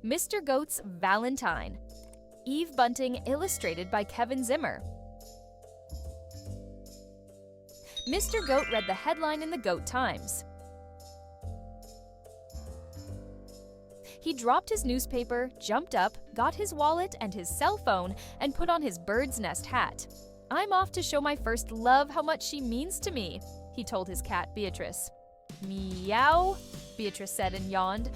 Mr. Goat's Valentine. Eve Bunting, illustrated by Kevin Zimmer. Mr. Goat read the headline in the Goat Times. He dropped his newspaper, jumped up, got his wallet and his cell phone, and put on his bird's nest hat. "I'm off to show my first love how much she means to me," he told his cat, Beatrice. "Meow," Beatrice said and yawned.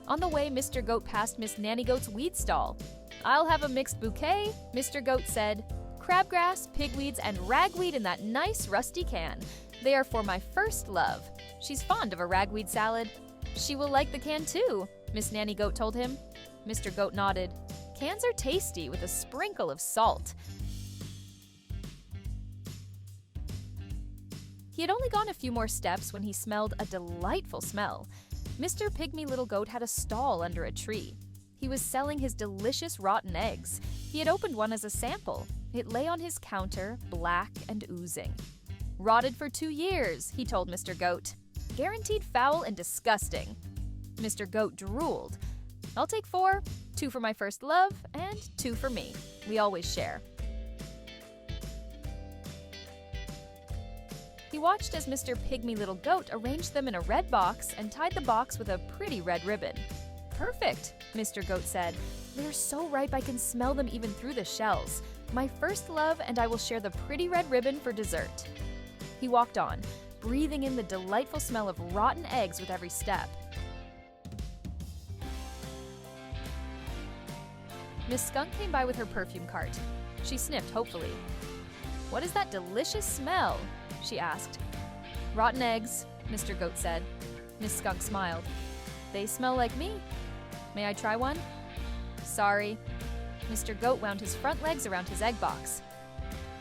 On the way, Mr. Goat passed Miss Nanny Goat's weed stall. "I'll have a mixed bouquet," Mr. Goat said. "Crabgrass, pigweeds, and ragweed in that nice rusty can. They are for my first love. She's fond of a ragweed salad." "She will like the can too," Miss Nanny Goat told him. Mr. Goat nodded. "Cans are tasty with a sprinkle of salt." He had only gone a few more steps when he smelled a delightful smell. Mr. Pygmy Little Goat had a stall under a tree. He was selling his delicious rotten eggs. He had opened one as a sample. It lay on his counter, black and oozing. "Rotted for 2 years," he told Mr. Goat. "Guaranteed foul and disgusting." Mr. Goat drooled. "I'll take 4, 2 for my first love, and 2 for me. We always share." He watched as Mr. Pygmy Little Goat arranged them in a red box and tied the box with a pretty red ribbon. "Perfect," Mr. Goat said. "They're so ripe I can smell them even through the shells. My first love, and I will share the pretty red ribbon for dessert." He walked on, breathing in the delightful smell of rotten eggs with every step. Miss Skunk came by with her perfume cart. She sniffed hopefully. "What is that delicious smell?" she asked. "Rotten eggs," Mr. Goat said. Miss Skunk smiled. "They smell like me. May I try one?" "Sorry." Mr. Goat wound his front legs around his egg box.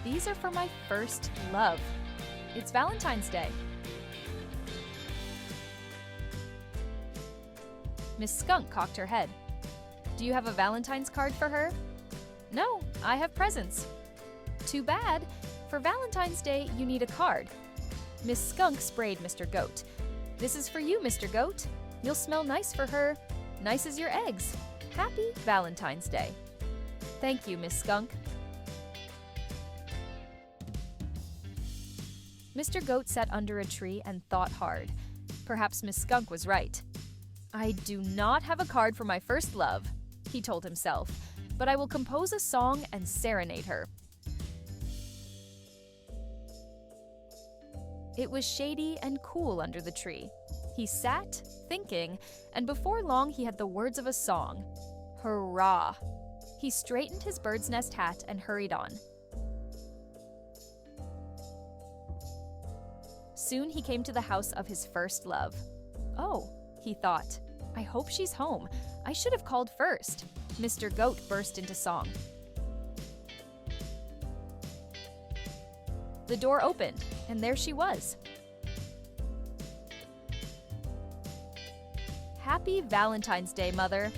"These are for my first love. It's Valentine's Day." Miss Skunk cocked her head. "Do you have a Valentine's card for her?" "No, I have presents." "Too bad. For Valentine's Day, you need a card." Miss Skunk sprayed Mr. Goat. "This is for you, Mr. Goat. You'll smell nice for her. Nice as your eggs. Happy Valentine's Day." "Thank you, Miss Skunk." Mr. Goat sat under a tree and thought hard. Perhaps Miss Skunk was right. "I do not have a card for my first love," he told himself, "but I will compose a song and serenade her." It was shady and cool under the tree. He sat, thinking, and before long he had the words of a song. Hurrah! He straightened his bird's nest hat and hurried on. Soon he came to the house of his first love. "Oh," he thought, "I hope she's home. I should have called first." Mr. Goat burst into song. The door opened, and there she was. "Happy Valentine's Day, Mother,"